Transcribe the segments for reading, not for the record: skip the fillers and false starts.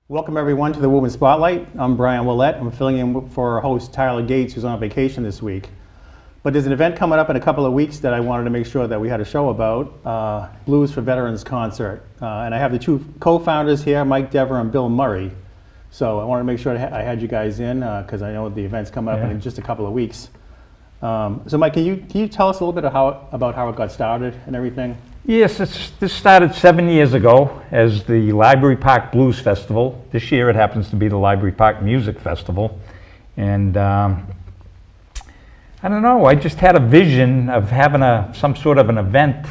Welcome everyone to the Woburn Spotlight. I'm Brian Ouellette. I'm filling in for our host Tyler Gates, who's on vacation this week. But there's an event coming up in a couple of weeks that I wanted to make sure that we had a show about, Blues for Veterans concert. And I have the two co-founders here, Mike Dever and Bill Murray. So I wanted to make sure I had you guys in because I know the event's coming up in just a couple of weeks. So Mike, can you tell us a little bit about how it got started and everything? Yes, this started 7 years ago as the Library Park Blues Festival. This year it happens to be the Library Park Music Festival. And I don't know, I just had a vision of having some sort of an event,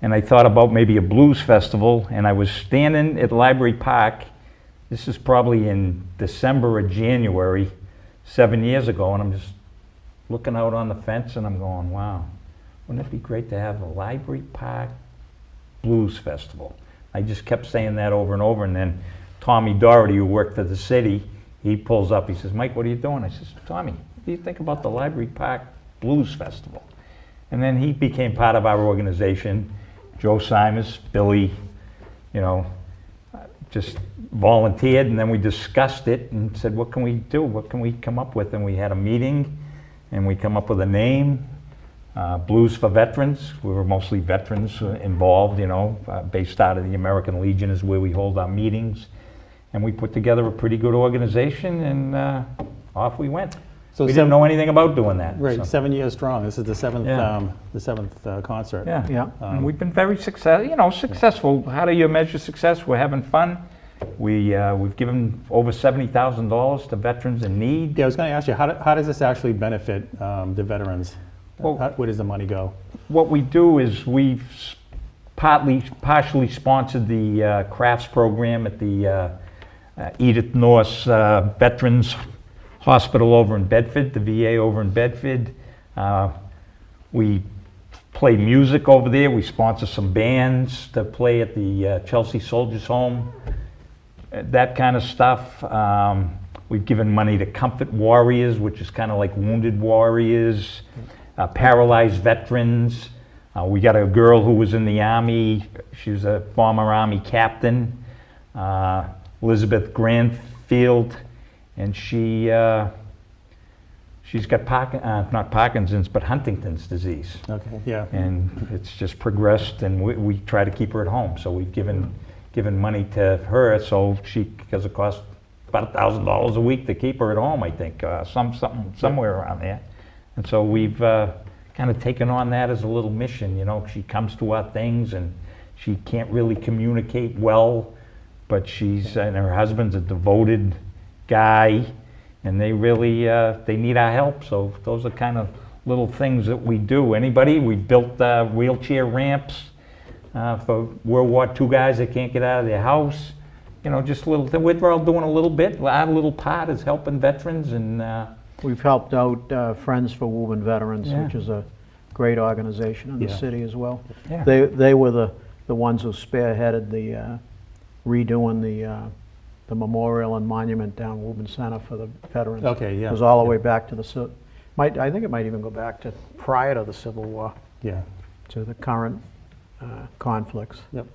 and I thought about maybe a blues festival, and I was standing at Library Park. This is probably in December or January 7 years ago, and I'm just looking out on the fence and I'm going, wow, wouldn't it be great to have a Library Park Blues Festival? I just kept saying that over and over, and then Tommy Doherty, who worked for the city, he pulls up, he says, Mike, what are you doing? I says, Tommy, what do you think about the Library Park Blues Festival? And then he became part of our organization. Joe Simons, Billy, just volunteered, and then we discussed it and said, what can we do? What can we come up with? And we had a meeting, and we come up with a name. Blues for Veterans. We were mostly veterans involved, based out of the American Legion is where we hold our meetings. And we put together a pretty good organization, and off we went. So we didn't know anything about doing that. Right, so. 7 years strong. This is the seventh concert. Yeah. And we've been very successful. How do you measure success? We're having fun. We've given over $70,000 to veterans in need. Yeah, I was going to ask you, how does this actually benefit the veterans? Well, where does the money go? What we do is we've partially sponsored the crafts program at the Edith Norse Veterans Hospital over in Bedford, the VA over in Bedford. We play music over there. We sponsor some bands to play at the Chelsea Soldiers Home, that kind of stuff. We've given money to Comfort Warriors, which is kind of like Wounded Warriors. Paralyzed veterans. We got a girl who was in the Army. She was a former Army captain, Elizabeth Granfield, and she's got not Parkinson's, but Huntington's disease. Okay, yeah. And it's just progressed, and we try to keep her at home. So we've given money to her, so because it costs about $1,000 a week to keep her at home, I think, somewhere around there. And so we've kind of taken on that as a little mission. She comes to our things and she can't really communicate well, but and her husband's a devoted guy, and they really they need our help. So those are kind of little things that we do. We built wheelchair ramps for World War II guys that can't get out of their house. Just little. We're all doing a little bit. Our little part is helping veterans, and we've helped out Friends for Woburn Veterans, which is a great organization in the city as well. Yeah. They were the ones who spearheaded the redoing the memorial and monument down Woburn Center for the veterans. Okay, yeah. It was all the way back to I think it might even go back to prior to the Civil War. Yeah. To the current conflicts. Yep.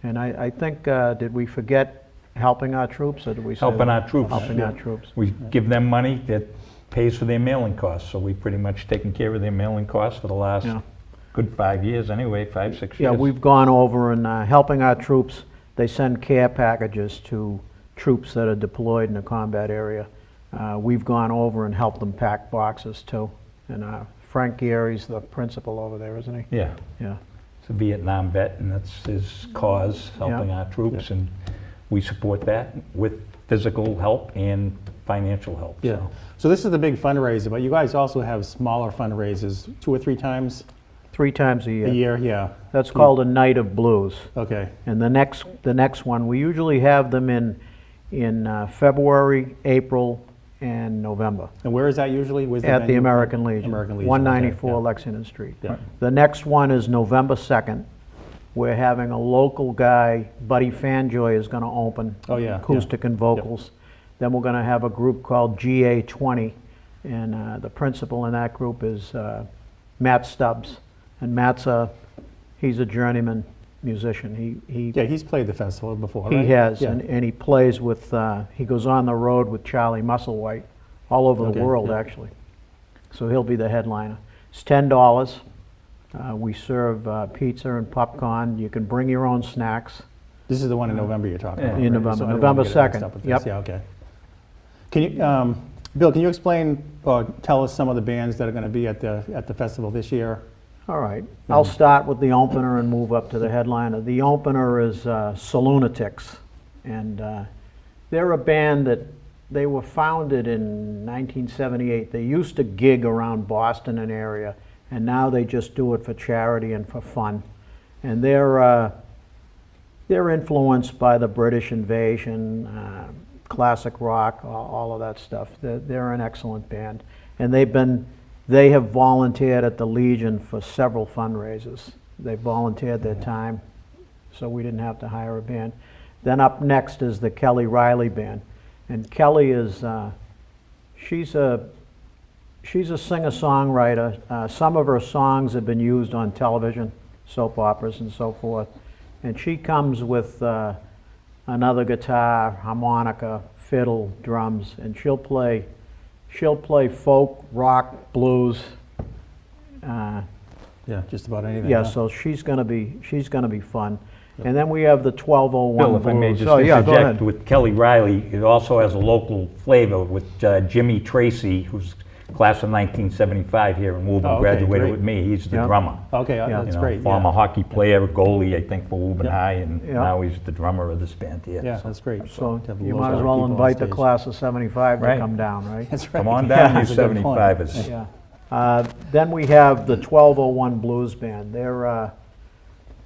And I think, did we forget helping our troops, or did we say helping our troops? Helping our troops. We give them money that pays for their mailing costs, so we've pretty much taken care of their mailing costs for the last good 5 years anyway, 5, 6 years. Yeah, we've gone over and helping our troops. They send care packages to troops that are deployed in a combat area. We've gone over and helped them pack boxes too. And Frank Gary's the principal over there, isn't he? Yeah. Yeah. He's a Vietnam vet, and that's his cause, helping our troops, and we support that with physical help and financial help. Yeah. So this is the big fundraiser, but you guys also have smaller fundraisers 2 or 3 times? 3 times a year. A year, yeah. That's called a Night of Blues. Okay. And the next one, we usually have them in February, April, and November. And where is that usually? At the American Legion. American Legion. 194 Lexington Street. Yeah. The next one is November 2nd. We're having a local guy, Buddy Fanjoy, is going to open. Oh, yeah. Acoustic and vocals. Then we're going to have a group called GA20, and the principal in that group is Matt Stubbs. And he's a journeyman musician. Yeah, he's played the festival before, right? He has, Yeah. and he plays with, he goes on the road with Charlie Musselwhite all over Okay, the world, yeah. actually. So he'll be the headliner. It's $10. We serve pizza and popcorn. You can bring your own snacks. This is the one in November you're talking about, In right? November, So I don't November wanna get it mixed 2nd, up with this. yep. Yeah, okay. Can you, Bill, can you explain or tell us some of the bands that are going to be at the festival this year? All right. I'll start with the opener and move up to the headliner. The opener is Salunatics, and they're a band that they were founded in 1978. They used to gig around Boston and area, and now they just do it for charity and for fun. And they're influenced by the British invasion, classic rock, all of that stuff. They're an excellent band, and they have volunteered at the Legion for several fundraisers. They volunteered their time, so we didn't have to hire a band. Then up next is the Kelly Riley Band, and Kelly is she's a singer-songwriter. Some of her songs have been used on television, soap operas, and so forth. And she comes with another guitar, harmonica, fiddle, drums, and she'll play folk, rock, blues. Yeah, just about anything. Yeah, huh? so she's gonna be fun. And then we have the 1201 Bill, if I may Blues. just Oh, yeah, go interject, ahead. with Kelly Riley, it also has a local flavor with Jimmy Tracy, who's class of 1975 here in Woburn, Oh, okay, graduated great. with me. He's the Yeah. drummer. Okay, Yeah. that's You know, great. former Yeah. hockey player, goalie, I think, for Woburn Yeah. High, and Yeah. now he's the drummer of this band here. Yeah, So that's great. So To have you local might as people well on invite the stage. class of 75 to Right. come down, right? That's right. Come on down, you That's a good point. 75ers. Yeah. Then we have the 1201 Blues Band.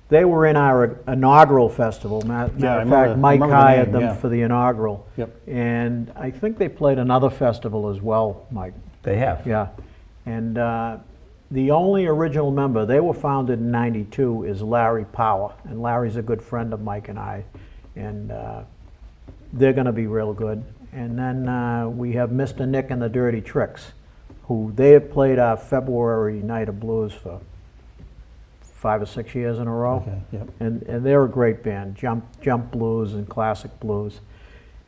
They were in our inaugural festival. Matter Yeah, I of remember- fact, Mike I remember the hired name, them yeah. for the inaugural. Yep. And I think they played another festival as well, Mike. They have. Yeah. And the only original member, they were founded in '92, is Larry Power. And Larry's a good friend of Mike and I. And they're going to be real good. And then we have Mr. Nick and the Dirty Tricks, who they have played our February Night of Blues for 5 or 6 years in a row. Okay, yep. And they're a great band, jump blues and classic blues.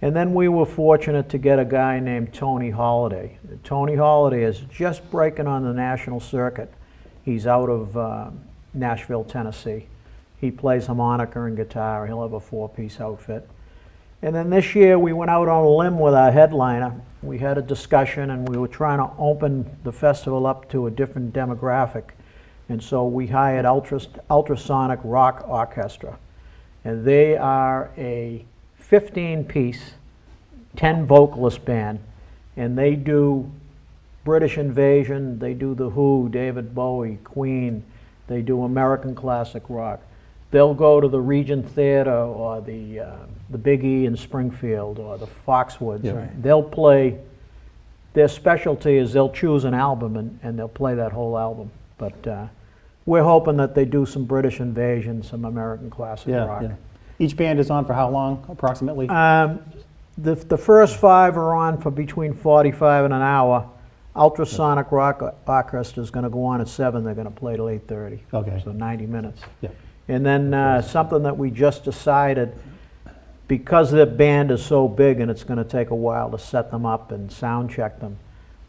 And then we were fortunate to get a guy named Tony Holiday. Tony Holiday is just breaking on the national circuit. He's out of Nashville, Tennessee. He plays harmonica and guitar. He'll have a 4-piece outfit. And then this year we went out on a limb with our headliner. We had a discussion and we were trying to open the festival up to a different demographic. And so we hired Ultrasonic Rock Orchestra. And they are a 15-piece, 10-vocalist band. And they do British Invasion, they do The Who, David Bowie, Queen, they do American classic rock. They'll go to the Regent Theater or the Big E in Springfield or the Foxwoods. Yeah. Right. They'll play, their specialty is they'll choose an album and they'll play that whole album. But we're hoping that they do some British Invasion, some American classic rock. Yeah. Each band is on for how long, approximately? The first 5 are on for between 45 and an hour. Ultrasonic Rock Orchestra is going to go on at 7. They're going to play till 8:30. Okay. So 90 minutes. Yeah. And then something that we just decided, because the band is so big and it's going to take a while to set them up and sound check them,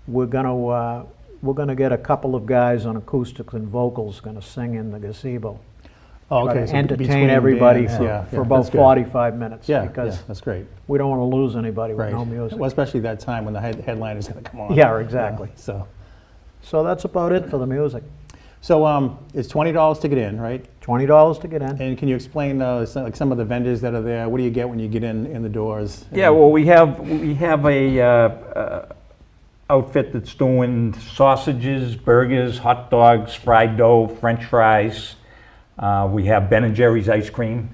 we're going to get a couple of guys on acoustics and vocals going to sing in the gazebo. Oh, Try okay. to So entertain between everybody bands, for, yeah, for yeah, about that's good. 45 minutes. Yeah, Because yeah, that's great. we don't want to lose anybody with Right. no music. Well, especially that time when the headliner's going to come on. Yeah, exactly. So So that's about it for the music. it's $20 to get in, right? $20 to get in. And can you explain some of the vendors that are there? What do you get when you get in the doors? Yeah, well, we have a outfit that's doing sausages, burgers, hot dogs, fried dough, French fries. We have Ben and Jerry's ice cream.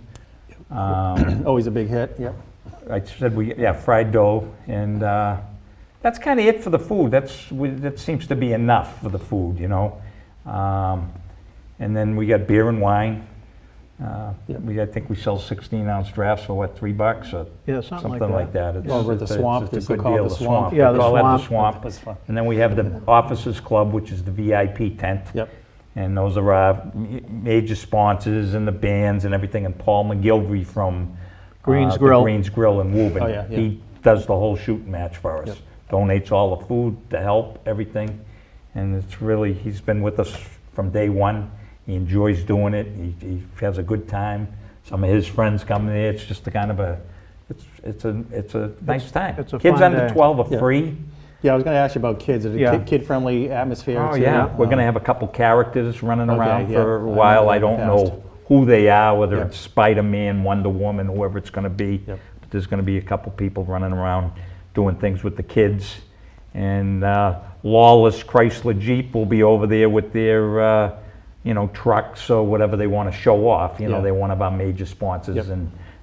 Always a big hit. Yep. I said fried dough, and that's kind of it for the food. That seems to be enough for the food, you know. And then we got beer and wine. I think we sell 16-ounce drafts for what, $3 or Yeah, something like like that. It's, Over at the it's a- Swamp, it's a they still good call it deal, the Swamp. Yeah, We the call that Swamp. the Swamp. That's fun. And then we have the Officers Club, which is the VIP tent. Yep. And those are our major sponsors and the bands and everything. And Paul McGilvery from Green's the Grill. Green's Grill in Woburn. Oh, yeah, yeah. He does the whole shooting match for us. Yep. Donates all the food, the help, everything. And it's really, he's been with us from day one. He enjoys doing it. He has a good time. Some of his friends come there. It's just a kind of a, it's a nice time. it's a Kids fun under day. 12 are Yeah. free. Yeah, I was going to ask you about kids. Is it a Yeah. kid-friendly atmosphere? Oh too? yeah, we're gonna have a couple characters running Okay, around yeah. for a I while. remember I in the don't past. know who they are, whether Yeah. it's Spider-Man, Wonder Woman, whoever it's gonna be. Yep. But there's gonna be a couple people running around doing things with the kids. And Lawless Chrysler Jeep will be over there with their, trucks or whatever they wanna show off. Yeah. They're one of our major sponsors, Yep.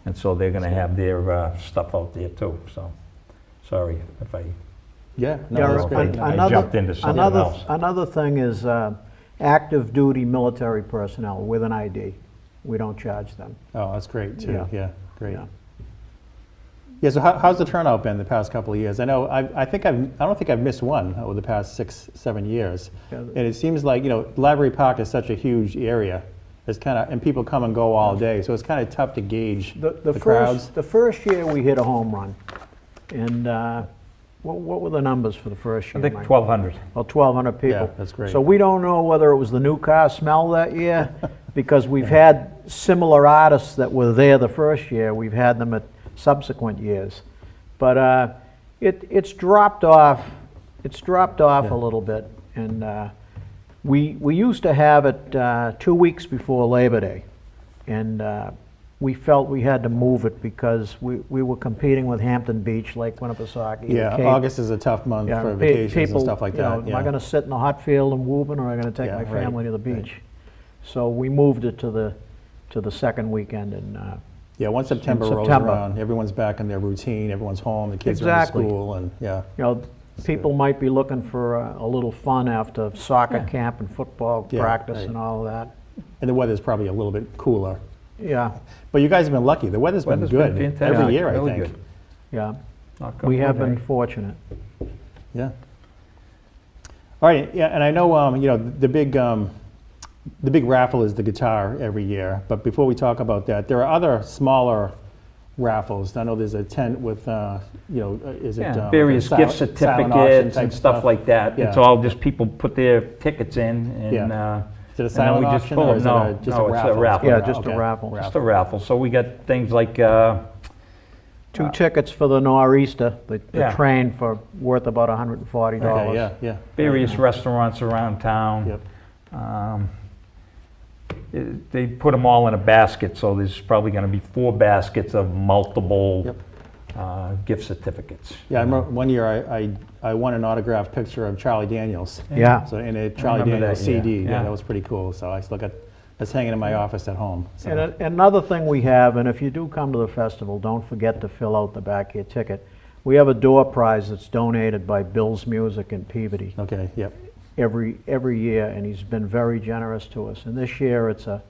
and so they're gonna have their stuff out there too, so. Sorry if I, Yeah, no, Yeah, that's great. I jumped into something else. Another thing is active duty military personnel with an ID. We don't charge them. Oh, that's great too. Yeah. Yeah, great. Yeah. Yeah, so how's the turnout been the past couple of years? I know, I don't think I've missed one over the past 6, 7 years. Yeah. And it seems like, Library Park is such a huge area. It's and people come and go all day, so it's kind of tough to gauge the crowds. The first year we hit a home run. And what were the numbers for the first I year? think Mike? 1,200. Well, 1,200 people. Yeah, that's great. So we don't know whether it was the new car smell that year, because we've had similar artists that were there the first year. We've had them at subsequent years. But it's dropped off. It's dropped off a little bit. And we used to have it 2 weeks before Labor Day. And we felt we had to move it because we were competing with Hampton Beach, Lake Winnipesaukee. Yeah, Cape. August is a tough month Yeah, for pe- vacations people, and stuff like you know, that. Am I going to sit in the hot field in Woburn, or am I going to take Yeah, my right, family to the right. beach? So we moved it to the second weekend in. Yeah, once September rolls September. around, everyone's back in their routine, everyone's home, the kids are in Exactly. school, and yeah. People might be looking for a little fun after soccer Yeah. camp and football Yeah, practice right. and all of that. And the weather's probably a little bit cooler. Yeah, But you guys have been lucky. The weather's been Weather's good been fantastic. every year, I Really think. good. yeah. Knock on We have wood, been eh? fortunate. Yeah. All right, yeah, and I know, the big raffle is the guitar every year. But before we talk about that, there are other smaller raffles. I know there's a tent with, is it? Yeah, like various a gift silent auction certificates type and stuff like that. It's Yeah. all just people put their tickets in and, Yeah. Is it a and then silent we just auction pull or is them. it No, just no, a it's raffle? a raffle. Yeah, just a Okay. raffle. Just a raffle. So we got things like, 2 tickets for the Nor'easter, the Yeah. train worth about $140. Okay, yeah. various restaurants around town. Yep. They put them all in a basket, so there's probably going to be 4 baskets of multiple Yep. gift certificates. Yeah, I remember one year I won an autographed picture of Charlie Daniels. Yeah. So in a Charlie remember Daniels that, yeah. CD. Yeah, Yeah. that was pretty cool. So I still got, that's hanging in my office at home. So. And another thing we have, and if you do come to the festival, don't forget to fill out the back of your ticket. We have a door prize that's donated by Bill's Music in Peabody Okay, yep. every year, and he's been very generous to us. And this year, it's a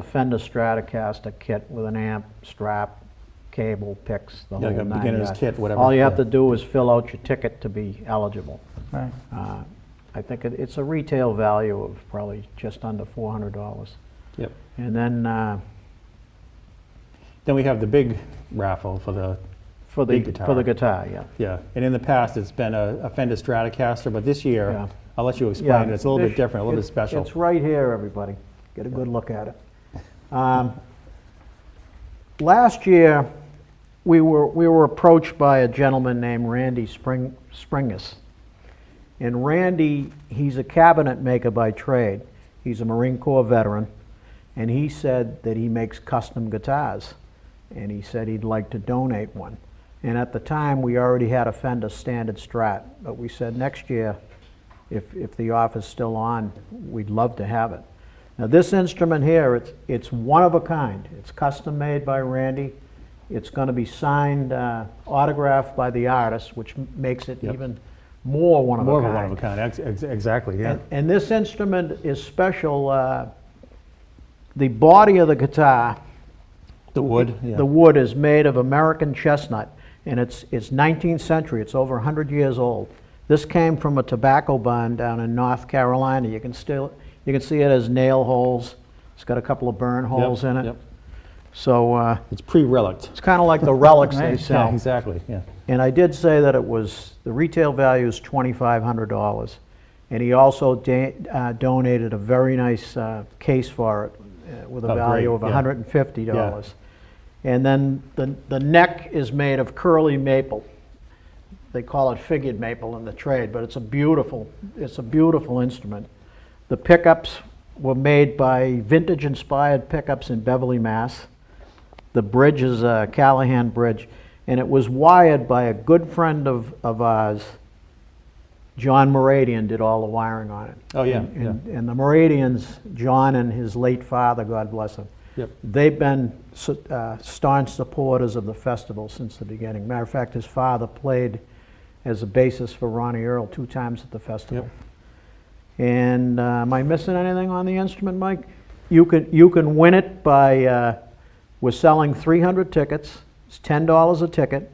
Fender Stratocaster kit with an amp, strap, cable, picks, the Yeah, whole like a 9 beginner's yards. kit, whatever. All you have Yeah. to do is fill out your ticket to be eligible. Right. I think it's a retail value of probably just under $400. Yep. And then Then we have the big raffle for the, for Big the guitar. guitar, yeah. yeah. And in the past, it's been a Fender Stratocaster, but this year, Yeah. I'll let you Yeah, explain it. It's a little bit this- different, a little bit it's- special. It's right here, everybody. Get a good look at it. Last year, we were approached by a gentleman named Randy Springus. And Randy, he's a cabinet maker by trade. He's a Marine Corps veteran, and he said that he makes custom guitars. And he said he'd like to donate one. And at the time, we already had a Fender Standard Strat, but we said next year, if the offer's still on, we'd love to have it. Now, this instrument here, it's one of a kind. It's custom made by Randy. It's going to be signed, autographed by the artist, which makes it Yep. even more one of More a of a kind. one of a kind, exactly, yeah. And this instrument is special. The body of the guitar, The wood, yeah. the wood is made of American chestnut, and it's 19th century. It's over 100 years old. This came from a tobacco barn down in North Carolina. You can still You can see it has nail holes. It's got a couple of burn holes in it. Yep. So It's pre-relict. it's kind of like the relics they Right. sell. Yeah, exactly, yeah. And I did say that the retail value is $2,500. And he also donated a very nice case for it with a Oh, value great, of yeah. $150. And then the neck is made of curly maple. They call it figured maple in the trade, but it's a beautiful instrument. The pickups were made by vintage-inspired pickups in Beverly, Mass. The bridge is a Callahan bridge, and it was wired by a good friend of ours, John Moradian, did all the wiring on it. Oh, yeah, And the Moradians, John and his late father, God bless him, Yep. they've been staunch supporters of the festival since the beginning. Matter of fact, his father played as a bassist for Ronnie Earl 2 times at the festival. Yep. And am I missing anything on the instrument, Mike? You can win it by, we're selling 300 tickets. It's $10 a ticket.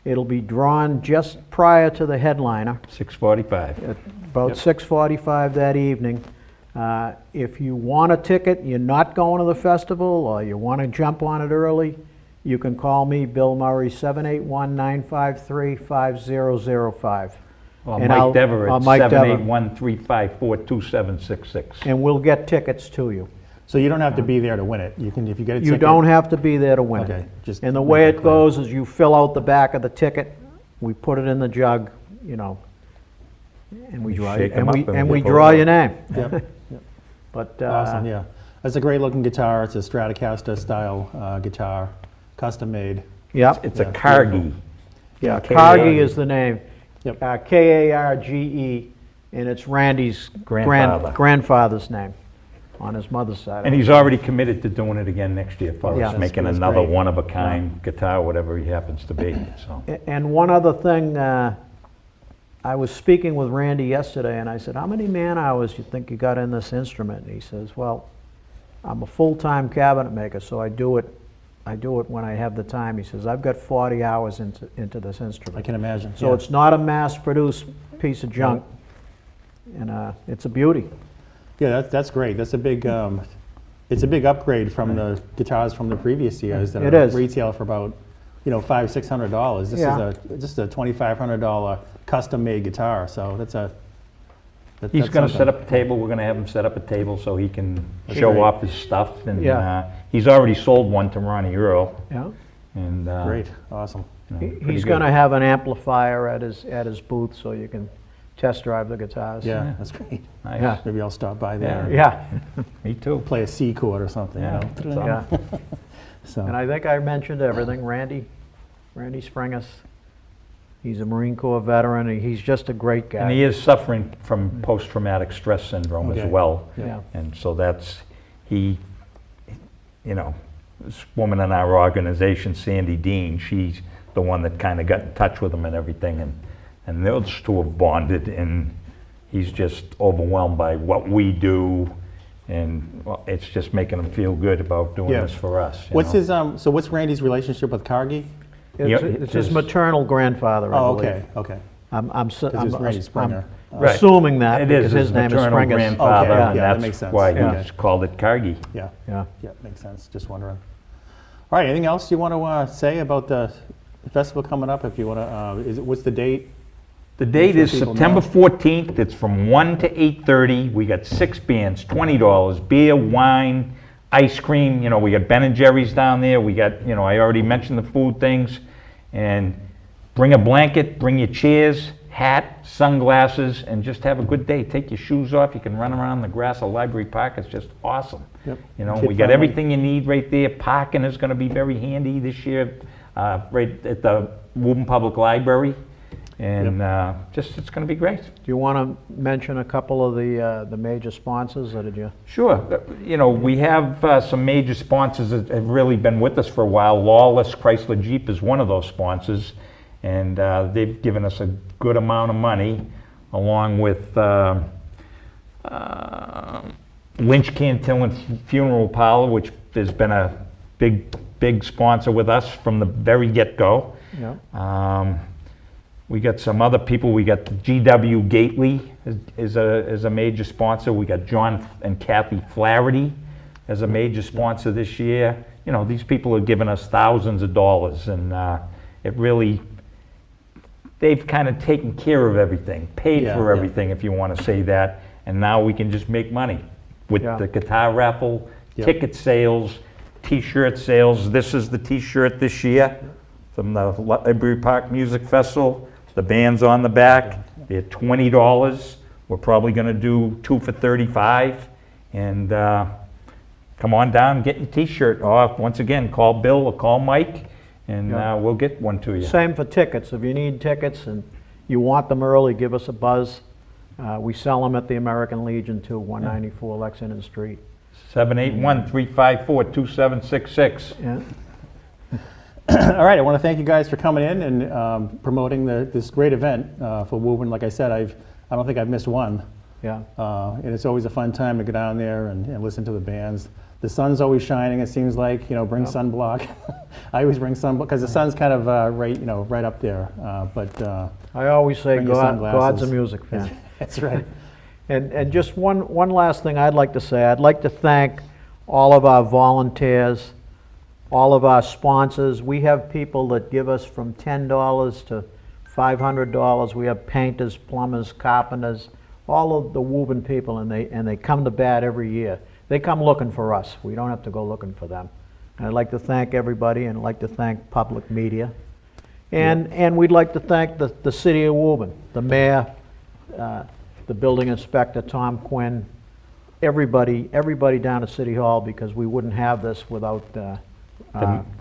It'll be drawn just prior to the headliner, 6:45. at about 6:45 that evening. If you want a ticket, you're not going to the festival, or you want to jump on it early, you can call me, Bill Murray, 781-953-5005. Or And Mike Dever or at Mike Dever. 781-354-2766. And we'll get tickets to you. So you don't have to be there to win it. You can, if you get a ticket. You don't have to be there to win Okay, it. just And the make way it it clear. goes is you fill out the back of the ticket, we put it in the jug, and we draw, shake 'em and we, up and and we we pull draw it your name. Yep, But, awesome, yeah. That's a great looking guitar. It's a Stratocaster style guitar, custom made. Yep, It's a Yeah, Cargie. yeah, K-A-R-G-E. Cargie is the name. Yep. Karge, and it's Randy's Grandfather. grandfather's name on his mother's side. And he's already committed to doing it again next year for Yeah. us, That's- making that's another great. one-of-a-kind guitar, whatever he happens to be, so. And one other thing, I was speaking with Randy yesterday, and I said, how many man-hours do you think you got in this instrument? And he says, well, I'm a full-time cabinet maker, so I do it when I have the time. He says, I've got 40 hours into this I instrument. can imagine. So yeah. it's not a mass-produced piece of junk, and it's a beauty. Yeah, that's great. That's a big, it's a big upgrade from the guitars from the previous years that It are Mm-hmm. is. retail for about, $500-600. This Yeah. is just a $2,500 custom-made guitar. So that's He's that's gonna set something. up a table, we're gonna have him set up a table so he can That's show great. off his stuff, and Yeah. he's already sold one to Ronnie Earl, Yeah. and. Great, awesome. pretty He's good. going to have an amplifier at his booth, so you can test drive the guitars. Yeah, Yeah. that's great. Nice. Yeah. Maybe I'll stop by there. and Yeah, Me too. Play a C chord or something. Yeah. yeah. So And I think I mentioned everything. Randy Springus, he's a Marine Corps veteran, and he's just a great guy. And he is suffering from post-traumatic stress syndrome Okay. as well. Yeah. And so this woman in our organization, Sandy Dean, she's the one that kind of got in touch with him and everything, and those two have bonded, and he's just overwhelmed by what we do, and well, it's just making him feel good about doing Yeah. this for us. you what's know? his what's Randy's relationship with Cargie? It's, Yeah, it's his his- maternal grandfather, I Oh, believe. okay, okay. I'm Because it's Randy Springer. Right. assuming that It is because his name is maternal Springus. grandfather, Okay, and yeah, that that's makes sense. why Yeah. he's called it Cargie. Yeah, Yeah. yeah, makes sense. Just wondering. All right, anything else you want to say about the festival coming up? If you want to, what's the date? The date sure is people September know. 14th. It's from 1 to 8:30. We got 6 bands, $20, beer, wine, ice cream. We got Ben and Jerry's down there. We got, I already mentioned the food things. And bring a blanket, bring your chairs, hat, sunglasses, and just have a good day. Take your shoes off. You can run around the grass of Library Park. It's just awesome. Yep. We Kid got friendly. everything you need right there. Parking is going to be very handy this year, right at the Woburn Public Library. And it's going to be great. Do you want to mention a couple of the major sponsors, or did you? Sure. We have some major sponsors that have really been with us for a while. Lawless Chrysler Jeep is one of those sponsors, and they've given us a good amount of money, along with Lynch Cantil Funeral Parlor, which has been a big sponsor with us from the very get-go. Yeah. We got some other people. We got the GW Gately is a major sponsor. We got John and Kathy Flaherty as a major sponsor this year. You know, these people are giving us thousands of dollars, and it really, they've kind of taken care of everything, paid for everything, if you want to say that, and now we can just make money with the guitar raffle, ticket sales, t-shirt sales. This is the t-shirt this year from the Library Park Music Festival. The band's on the back. They're $20. We're probably going to do 2 for $35, and come on down and get your t-shirt. Or once again, call Bill or call Mike, and we'll get one to you. Same for tickets. If you need tickets and you want them early, give us a buzz. We sell them at the American Legion too, 194 Lexington Street. 781-354-2766. Yeah. All right, I want to thank you guys for coming in and promoting this great event for Woburn. Like I said, I don't think I've missed one. Yeah. And it's always a fun time to go down there and listen to the bands. The sun's always shining, it seems like, you know, bring sunblock. I always bring sunblock, because the sun's kind of right up there. I always say bring your God's sunglasses. a music fan. That's right. And just one last thing I'd like to say. I'd like to thank all of our volunteers, all of our sponsors. We have people that give us from $10 to $500. We have painters, plumbers, carpenters, all of the Woburn people, and they come to bat every year. They come looking for us. We don't have to go looking for them. And I'd like to thank everybody, and I'd like to thank public media. And we'd like to thank the city of Woburn, the mayor, the building inspector, Tom Quinn, everybody down at City Hall, because we wouldn't have this without The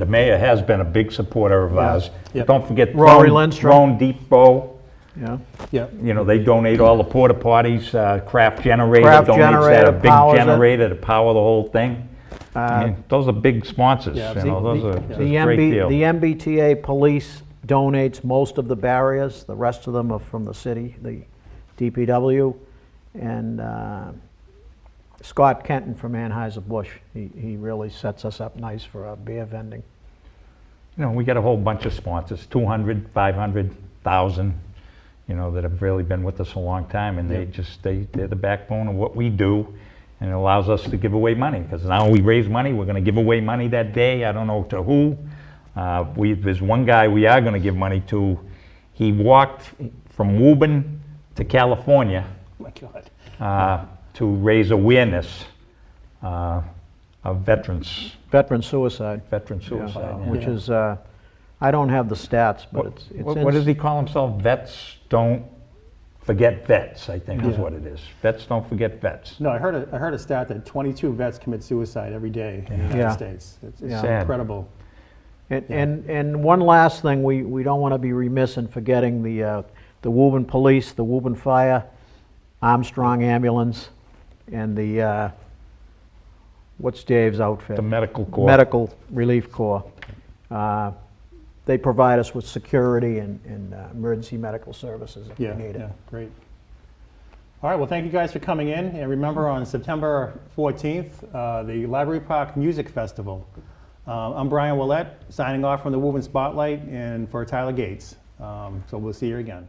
mayor has been a big supporter of ours. Yep. Don't forget Rory Lindstrom. Drone Depot. yeah. Yeah. You know, they donate all the porta potties. Craft Generator Craft donates Generator that, a big powers it. generator to power the whole thing. I mean, those are big sponsors. Yeah, You know, those are that's The a great deal. The MBTA police donates most of the barriers. The rest of them are from the city, the DPW, and Scott Kenton from Anheuser-Busch. He really sets us up nice for our beer vending. You know, we got a whole bunch of sponsors, 200, 500, 1,000, you know, that have really been with us a long time, and they're the backbone of what we do, and it allows us to give away money, because now we raise money, we're gonna give away money that day. I don't know to who. There's one guy we are gonna give money to. He walked from Woburn to California Oh my God. to raise awareness of veterans. Veteran suicide. Veteran suicide. yeah. Which is, I don't have the stats, but it's What does he call himself? Vets don't forget vets, I think is what it is. Vets don't forget vets. No, I heard a stat that 22 vets commit suicide every day in the United Yeah. States. It's Sad. incredible. And one last thing, we don't want to be remiss in forgetting the Woburn Police, the Woburn Fire, Armstrong Ambulance, and the, what's Dave's outfit? The medical corps. Medical Relief Corps. They provide us with security and emergency medical services if we need it. Yeah, great. All right, well, thank you guys for coming in. And remember, on September 14th, the Library Park Music Festival. I'm Brian Ouellette, signing off from the Woburn Spotlight and for Tyler Gates. So we'll see you again.